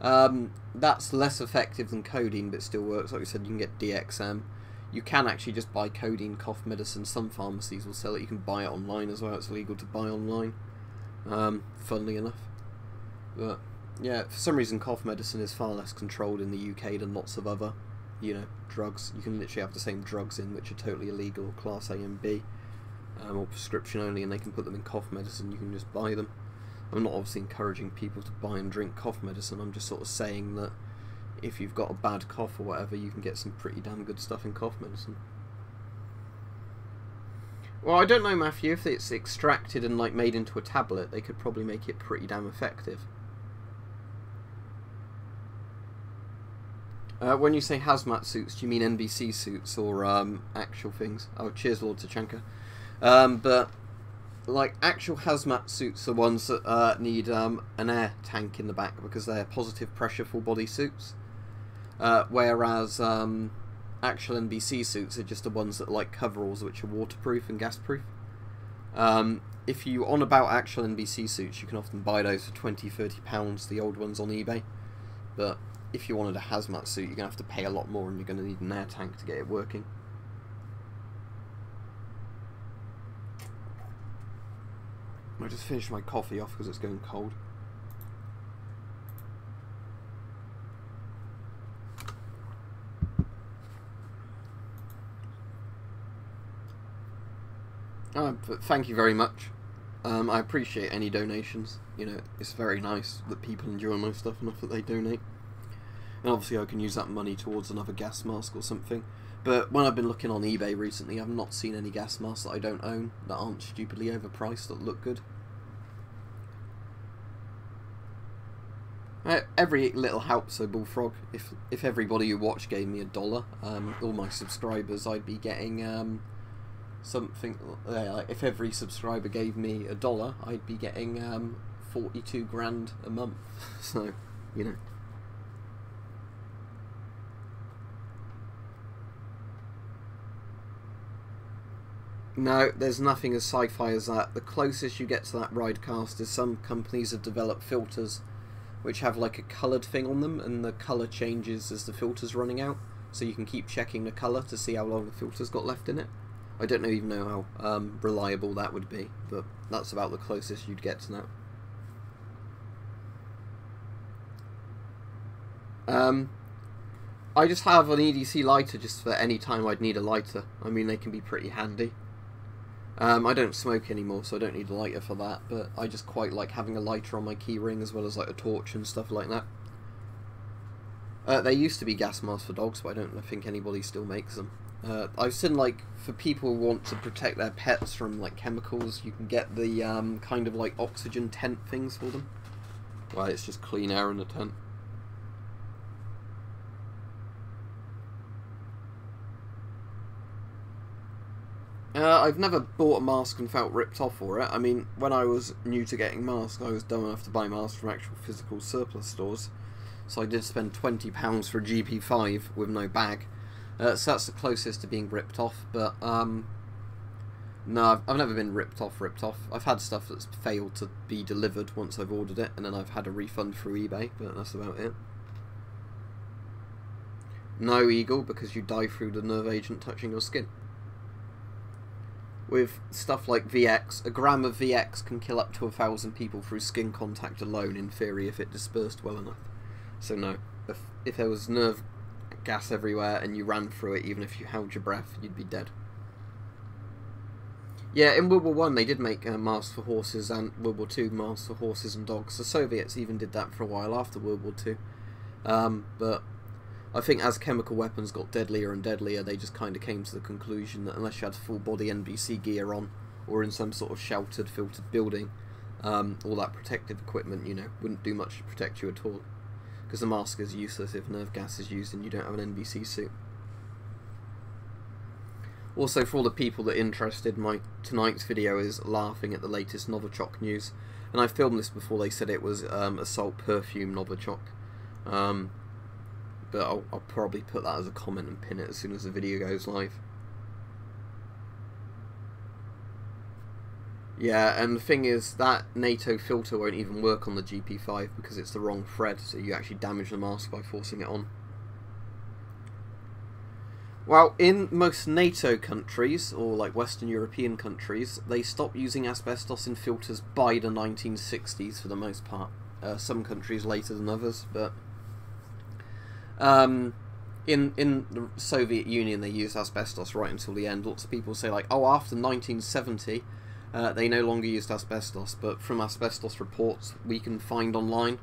That's less effective than codeine, but still works. Like I said, you can get DXM. You can actually just buy codeine cough medicine. Some pharmacies will sell it. You can buy it online as well. It's legal to buy online, funnily enough. But yeah, for some reason cough medicine is far less controlled in the UK than lots of other, you know, drugs. You can literally have the same drugs in which are totally illegal, class A and B, or prescription only, and they can put them in cough medicine. You can just buy them. I'm not obviously encouraging people to buy and drink cough medicine. I'm just sort of saying that if you've got a bad cough or whatever, you can get some pretty damn good stuff in cough medicine. Well, I don't know, Matthew. If it's extracted and like made into a tablet, they could probably make it pretty damn effective. When you say hazmat suits, do you mean NBC suits or actual things? Oh, cheers, Lord Tachanka. But like actual hazmat suits are ones that need an air tank in the back because they're positive pressure full body suits, whereas actual NBC suits are just the ones that are like coveralls which are waterproof and gasproof. If you on about actual NBC suits, you can often buy those for £20–30, the old ones on eBay, but if you wanted a hazmat suit, you're going to have to pay a lot more and you're going to need an air tank to get it working. I just finished my coffee off because it's going cold. But thank you very much. I appreciate any donations. You know, it's very nice that people enjoy my stuff enough that they donate. And obviously I can use that money towards another gas mask or something. But when I've been looking on eBay recently, I've not seen any gas masks that I don't own, that aren't stupidly overpriced, that look good. Every little helps, so Bullfrog. If everybody who watched gave me $1, all my subscribers, I'd be getting something. Like if every subscriber gave me $1, I'd be getting 42 grand a month. So, you know. No, there's nothing as sci-fi as that. The closest you get to that Ridecast is some companies have developed filters which have like a coloured thing on them, and the colour changes as the filter's running out, so you can keep checking the colour to see how long the filter's got left in it. I don't even know how reliable that would be, but that's about the closest you'd get to that. I just have an EDC lighter just for any time I'd need a lighter. I mean, they can be pretty handy. I don't smoke anymore, so I don't need a lighter for that, but I just quite like having a lighter on my keyring as well as like a torch and stuff like that. There used to be gas masks for dogs, but I don't think anybody still makes them. I've seen, like, for people who want to protect their pets from like chemicals, you can get the kind of like oxygen tent things for them. Well, it's just clean air in the tent. I've never bought a mask and felt ripped off for it. I mean, when I was new to getting masks, I was dumb enough to buy masks from actual physical surplus stores. So I did spend £20 for a GP5 with no bag. So that's the closest to being ripped off. But, no, I've never been ripped off. I've had stuff that's failed to be delivered once I've ordered it, and then I've had a refund through eBay, but that's about it. No, Eagle, because you die through the nerve agent touching your skin. With stuff like VX, a gram of VX can kill up to 1,000 people through skin contact alone, in theory, if it dispersed well enough. So no, if there was nerve gas everywhere and you ran through it, even if you held your breath, you'd be dead. Yeah, in World War One they did make masks for horses, and World War Two masks for horses and dogs. The Soviets even did that for a while after World War Two. But I think as chemical weapons got deadlier and deadlier, they just kind of came to the conclusion that unless you had full body NBC gear on, or in some sort of sheltered, filtered building, all that protective equipment, you know, wouldn't do much to protect you at all. because the mask is useless if nerve gas is used and you don't have an NBC suit. Also, for all the people that are interested, tonight's video is laughing at the latest Novichok news, and I filmed this before they said it was assault perfume Novichok. But I'll probably put that as a comment and pin it as soon as the video goes live. Yeah, and the thing is that NATO filter won't even work on the GP5 because it's the wrong thread, so you actually damage the mask by forcing it on. Well, in most NATO countries, or like Western European countries, they stopped using asbestos in filters by the 1960s for the most part. Some countries later than others, but in the Soviet Union they used asbestos right until the end. Lots of people say like, oh, after 1970 they no longer used asbestos, but from asbestos reports we can find online,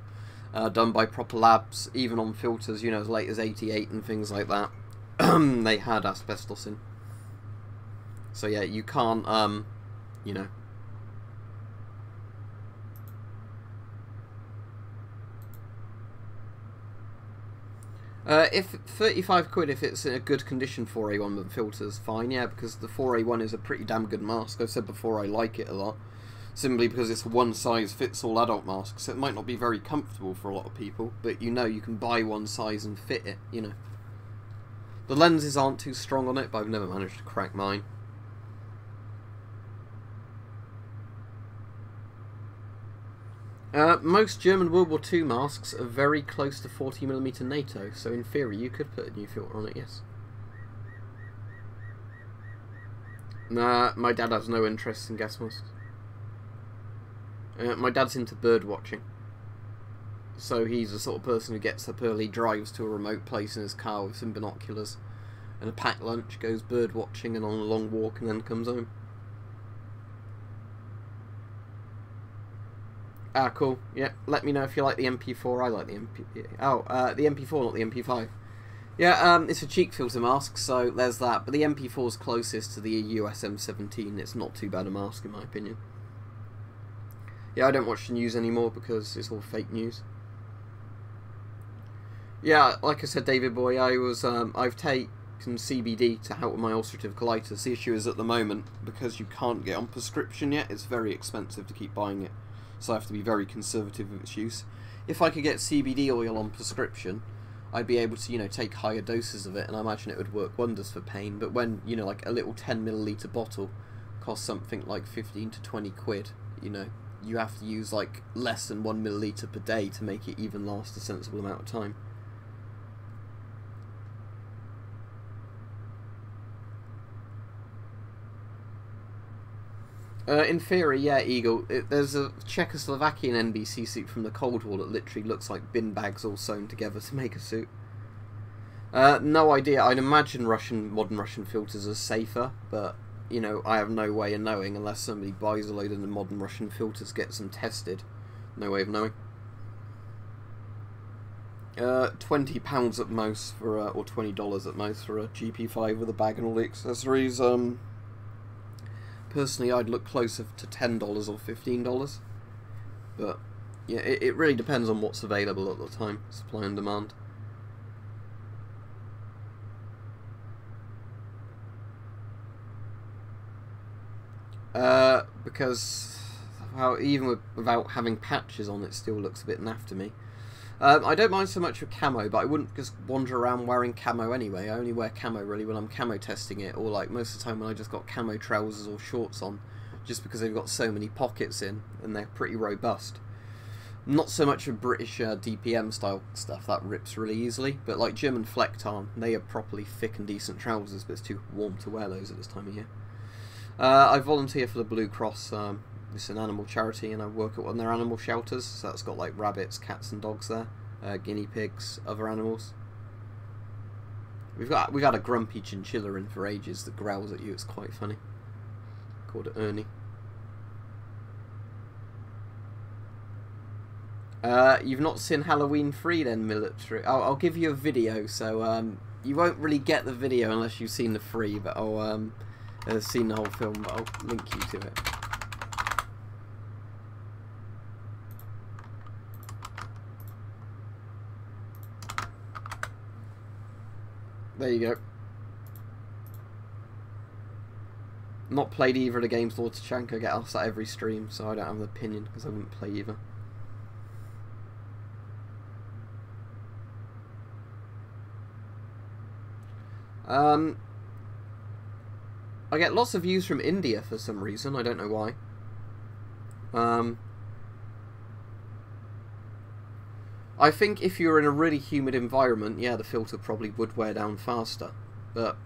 done by proper labs, even on filters, you know, as late as 88 and things like that. They had asbestos in. So yeah, you can't, you know. If 35 quid if it's in a good condition 4A1 with filters, fine, yeah, because the 4A1 is a pretty damn good mask. I've said before I like it a lot, simply because it's a one-size-fits-all adult mask, so it might not be very comfortable for a lot of people, but you know you can buy one size and fit it, you know. The lenses aren't too strong on it, but I've never managed to crack mine. Most German World War II masks are very close to 40mm NATO, so in theory you could put a new filter on it, yes. Nah, my dad has no interest in gas masks. My dad's into bird watching. So he's the sort of person who gets up early, drives to a remote place in his car with some binoculars and a packed lunch, goes bird watching and on a long walk, and then comes home. Ah, cool. Yeah, let me know if you like the MP4. I like the MP... Oh, the MP4, not the MP5. Yeah, it's a cheek filter mask, so there's that. But the MP4 is closest to the US M17. It's not too bad a mask, in my opinion. Yeah, I don't watch the news anymore because it's all fake news. Yeah, like I said, David boy, I've taken CBD to help with my ulcerative colitis. The issue is at the moment, because you can't get on prescription yet, it's very expensive to keep buying it. So I have to be very conservative with its use. If I could get CBD oil on prescription, I'd be able to, you know, take higher doses of it, and I imagine it would work wonders for pain. But when, you know, like a little 10ml bottle costs something like 15 to 20 quid, you know, you have to use like less than 1 milliliter per day to make it even last a sensible amount of time. In theory, yeah, Eagle. There's a Czechoslovakian NBC suit from the Cold War that literally looks like bin bags all sewn together to make a suit. No idea. I'd imagine modern Russian filters are safer, but, you know, I have no way of knowing unless somebody buys a load of the modern Russian filters, gets them tested. No way of knowing. £20 at most for, or $20 at most for a GP5 with a bag and all the accessories. Personally, I'd look closer to $10 or $15, but yeah, it really depends on what's available at the time, supply and demand. Because, well, even without having patches on, it still looks a bit naff to me. I don't mind so much with camo, but I wouldn't just wander around wearing camo anyway. I only wear camo really when I'm camo testing it, or like most of the time when I just got camo trousers or shorts on, just because they've got so many pockets in and they're pretty robust. Not so much with British DPM style stuff, that rips really easily, but like German Flecktarn, they are properly thick and decent trousers, but it's too warm to wear those at this time of year. I volunteer for the Blue Cross. It's an animal charity, and I work at one of their animal shelters, so that's got like rabbits, cats and dogs there, guinea pigs, other animals. We've had a grumpy chinchilla in for ages that growls at you. It's quite funny. Called Ernie. You've not seen Halloween 3 then, military? I'll give you a video, so you won't really get the video unless you've seen the 3, but I'll seen the whole film, but I'll link you to it. There you go. Not played either of the games Lord Tachanka get asked at every stream, so I don't have an opinion because I wouldn't play either. I get lots of views from India for some reason, I don't know why. I think if you're in a really humid environment, yeah, the filter probably would wear down faster, but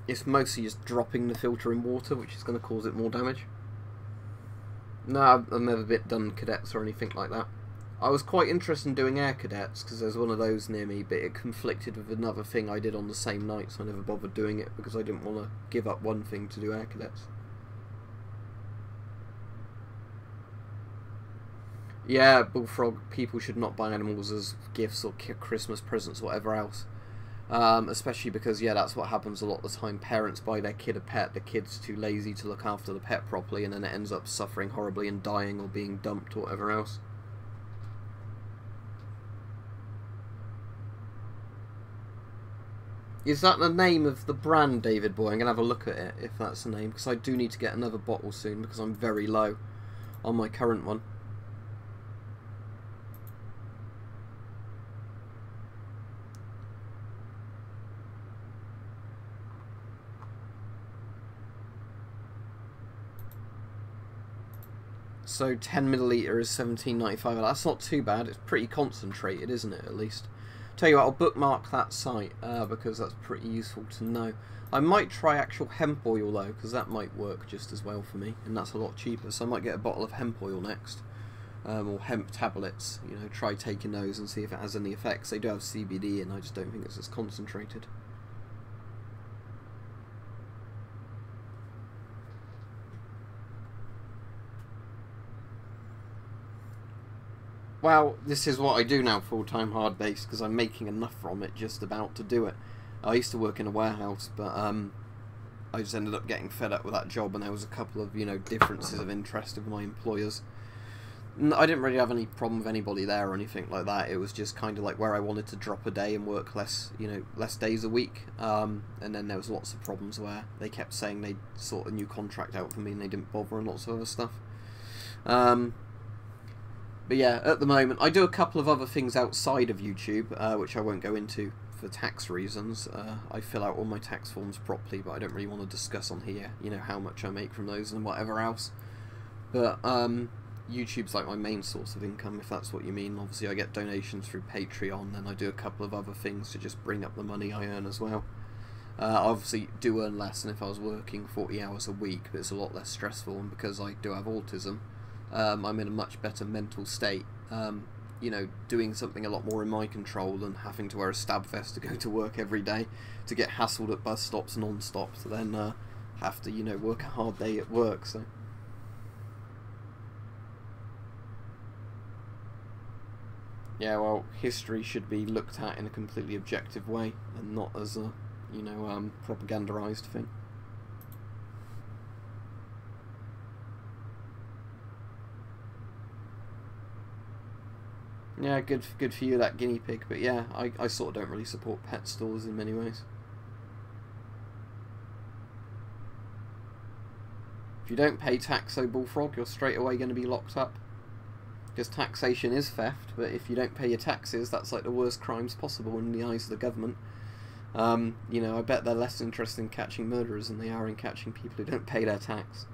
it's mostly just dropping the filter in water, which is going to cause it more damage. No, I've never done cadets or anything like that. I was quite interested in doing air cadets, because there's one of those near me, but it conflicted with another thing I did on the same night, so I never bothered doing it, because I didn't want to give up one thing to do air cadets. Yeah, Bullfrog, people should not buy animals as gifts or Christmas presents or whatever else. Especially because, yeah, that's what happens a lot of the time. Parents buy their kid a pet, the kid's too lazy to look after the pet properly, and then it ends up suffering horribly and dying or being dumped or whatever else. Is that the name of the brand, David Boy? I'm going to have a look at it, if that's the name, because I do need to get another bottle soon, because I'm very low on my current one. So 10 milliliter is $17.95. That's not too bad. It's pretty concentrated, isn't it, at least? Tell you what, I'll bookmark that site because that's pretty useful to know. I might try actual hemp oil though, because that might work just as well for me, and that's a lot cheaper. So I might get a bottle of hemp oil next, or hemp tablets. You know, try taking those and see if it has any effects. They do have CBD, and I just don't think it's as concentrated. Well, this is what I do now, full-time hard-based, because I'm making enough from it just about to do it. I used to work in a warehouse, but I just ended up getting fed up with that job, and there was a couple of, you know, differences of interest with my employers. I didn't really have any problem with anybody there or anything like that. It was just kind of like where I wanted to drop a day and work less, you know, less days a week. And then there was lots of problems where they kept saying they'd sort a new contract out for me and they didn't bother, and lots of other stuff. But yeah, at the moment, I do a couple of other things outside of YouTube, which I won't go into for tax reasons. I fill out all my tax forms properly, but I don't really want to discuss on here, you know, how much I make from those and whatever else. But YouTube's like my main source of income, if that's what you mean. Obviously, I get donations through Patreon, and I do a couple of other things to just bring up the money I earn as well. I obviously do earn less than if I was working 40 hours a week, but it's a lot less stressful, and because I do have autism, I'm in a much better mental state, you know, doing something a lot more in my control than having to wear a stab vest to go to work every day, to get hassled at bus stops non-stop, to then have to, you know, work a hard day at work. So yeah, well, history should be looked at in a completely objective way, and not as a, you know, propagandized thing. Yeah, good for you, that guinea pig. But yeah, I sort of don't really support pet stores in many ways. If you don't pay tax, though, Bullfrog, you're straight away going to be locked up. Because taxation is theft, but if you don't pay your taxes, that's like the worst crimes possible in the eyes of the government. You know, I bet they're less interested in catching murderers than they are in catching people who don't pay their tax.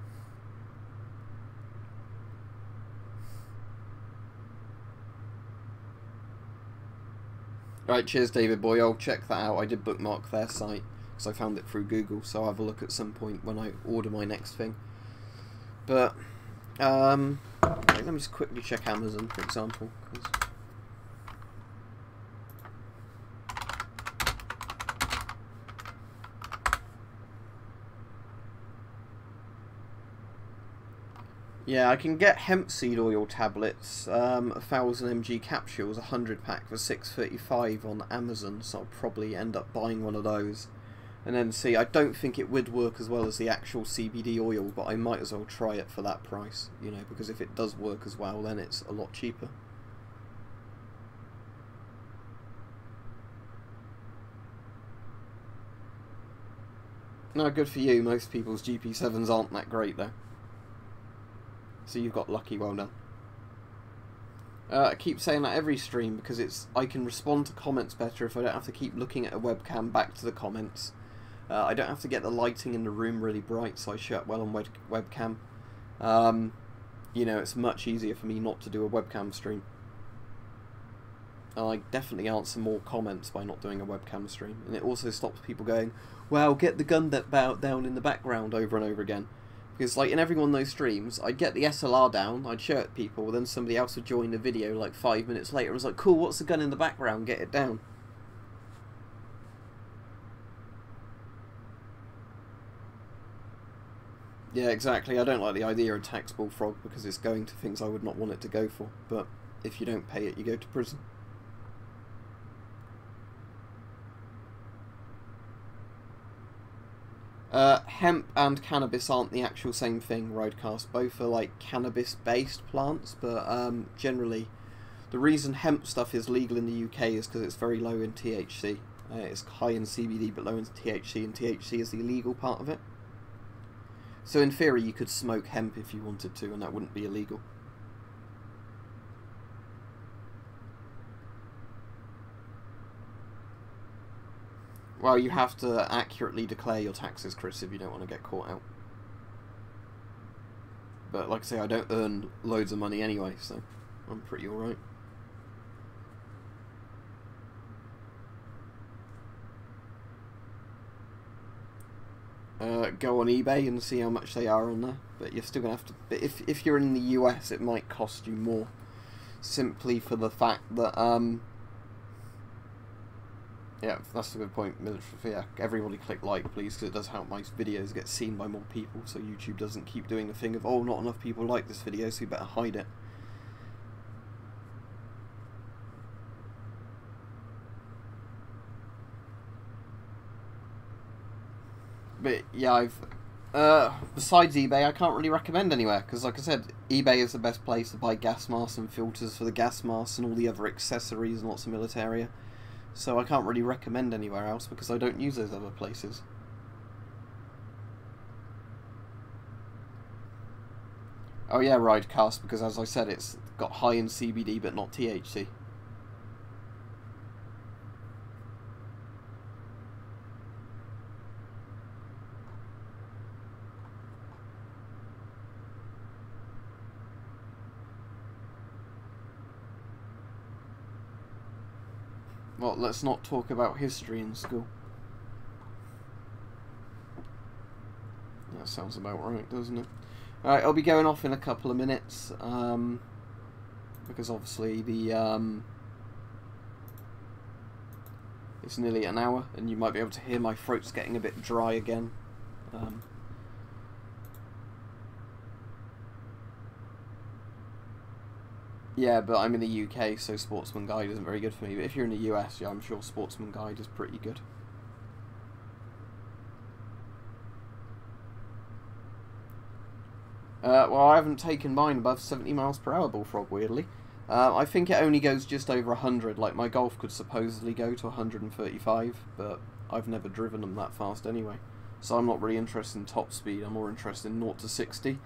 Right, cheers David Boy, I'll check that out. I did bookmark their site because I found it through Google, so I'll have a look at some point when I order my next thing. But, let me just quickly check Amazon, for example. Yeah, I can get hemp seed oil tablets, 1000 mg capsules, 100 pack for $6.35 on Amazon, so I'll probably end up buying one of those. And then see, I don't think it would work as well as the actual CBD oil, but I might as well try it for that price, you know, because if it does work as well, then it's a lot cheaper. No, good for you. Most people's GP7s aren't that great, though. So you've got lucky, well done. I keep saying that every stream because I can respond to comments better if I don't have to keep looking at a webcam back to the comments. I don't have to get the lighting in the room really bright, so I show up well on webcam. You know, it's much easier for me not to do a webcam stream. I definitely answer more comments by not doing a webcam stream, and it also stops people going, "Wow, get the gun down in the background" over and over again. Because, like, in every one of those streams, I'd get the SLR down, I'd show it to people, then somebody else would join the video like 5 minutes later and was like, "Cool, what's the gun in the background? Get it down." Yeah, exactly. I don't like the idea of tax bullfrog because it's going to things I would not want it to go for. But if you don't pay it, you go to prison. Hemp and cannabis aren't the actual same thing, Roadcast. Both are like cannabis-based plants, but generally, the reason hemp stuff is legal in the UK is because it's very low in THC. It's high in CBD but low in THC, and THC is the illegal part of it. So in theory, you could smoke hemp if you wanted to, and that wouldn't be illegal. Well, you have to accurately declare your taxes, Chris, if you don't want to get caught out. But like I say, I don't earn loads of money anyway, so I'm pretty alright. Go on eBay and see how much they are on there. But you're still going to have to... But if you're in the US, it might cost you more. Simply for the fact that... Yeah, that's a good point. Yeah, everybody click like, please, because it does help my videos get seen by more people, so YouTube doesn't keep doing the thing of, "Oh, not enough people like this video, so you better hide it." But yeah, besides eBay, I can't really recommend anywhere, because like I said, eBay is the best place to buy gas masks and filters for the gas masks and all the other accessories and lots of militaria. So I can't really recommend anywhere else because I don't use those other places. Oh yeah, Ridecast, because as I said, it's got high in CBD but not THC. Well, let's not talk about history in school. That sounds about right, doesn't it? Alright, I'll be going off in a couple of minutes, because obviously it's nearly an hour, and you might be able to hear my throat's getting a bit dry again. Yeah, but I'm in the UK, so Sportsman Guide isn't very good for me. But if you're in the US, yeah, I'm sure Sportsman Guide is pretty good. Well, I haven't taken mine above 70 miles per hour, Bullfrog, weirdly. I think it only goes just over 100. Like, my Golf could supposedly go to 135, but I've never driven them that fast anyway. So I'm not really interested in top speed. I'm more interested in 0 to 60.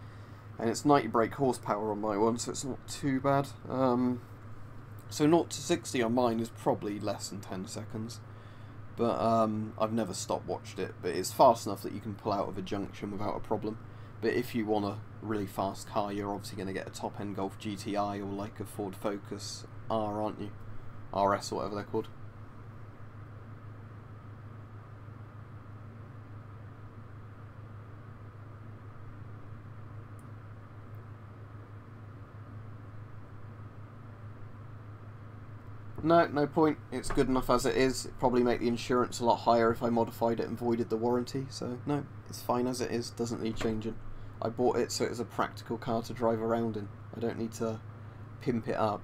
And it's 90 brake horsepower on my one, so it's not too bad. So 0 to 60 on mine is probably less than 10 seconds. But I've never stopwatched it. But it's fast enough that you can pull out of a junction without a problem. But if you want a really fast car, you're obviously going to get a top-end Golf GTI or like a Ford Focus R, aren't you? RS or whatever they're called. No, no point. It's good enough as it is. It'd probably make the insurance a lot higher if I modified it and voided the warranty. So, no, it's fine as it is. Doesn't need changing. I bought it so it was a practical car to drive around in. I don't need to pimp it up.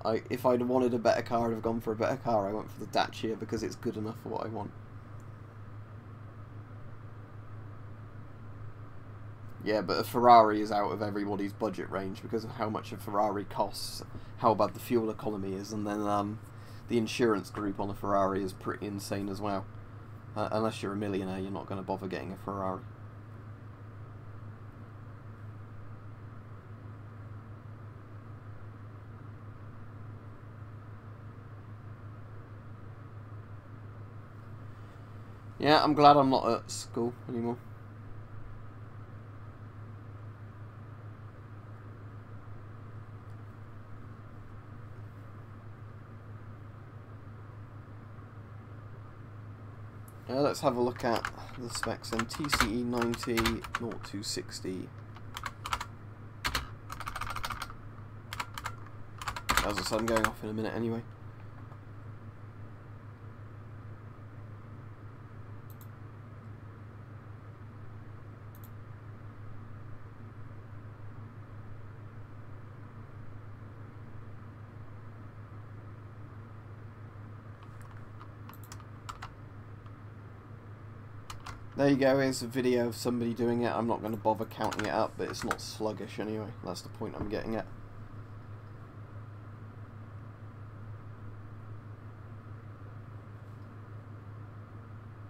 If I'd wanted a better car, I'd have gone for a better car. I went for the Dacia because it's good enough for what I want. Yeah, but a Ferrari is out of everybody's budget range because of how much a Ferrari costs, how bad the fuel economy is, and then the insurance group on a Ferrari is pretty insane as well. Unless you're a millionaire, you're not going to bother getting a Ferrari. Yeah, I'm glad I'm not at school anymore. Let's have a look at the specs then. TCE 90, 0260. As I said, I'm going off in a minute anyway. There you go, here's a video of somebody doing it. I'm not going to bother counting it up, but it's not sluggish anyway. That's the point I'm getting at.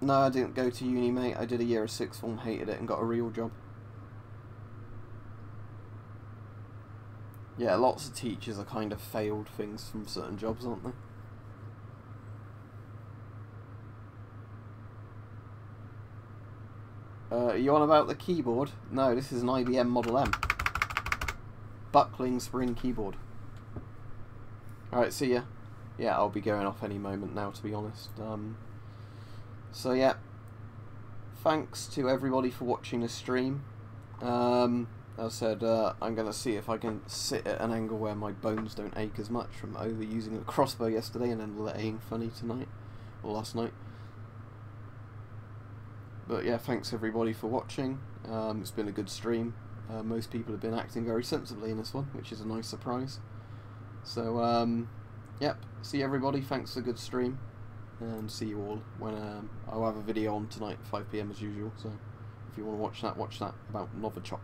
No, I didn't go to uni, mate. I did a year of sixth form, hated it, and got a real job. Yeah, lots of teachers are kind of failed things from certain jobs, aren't they? Are you on about the keyboard? No, this is an IBM Model M. Buckling spring keyboard. Alright, see ya. Yeah, I'll be going off any moment now, to be honest. So yeah, thanks to everybody for watching the stream. As I said, I'm going to see if I can sit at an angle where my bones don't ache as much from overusing a crossbow yesterday and then laying funny tonight, or last night. But yeah, thanks everybody for watching. It's been a good stream. Most people have been acting very sensibly in this one, which is a nice surprise. So, yep, see everybody, thanks for the good stream, and see you all when I'll have a video on tonight at 5 PM as usual, so if you want to watch that about Novichok.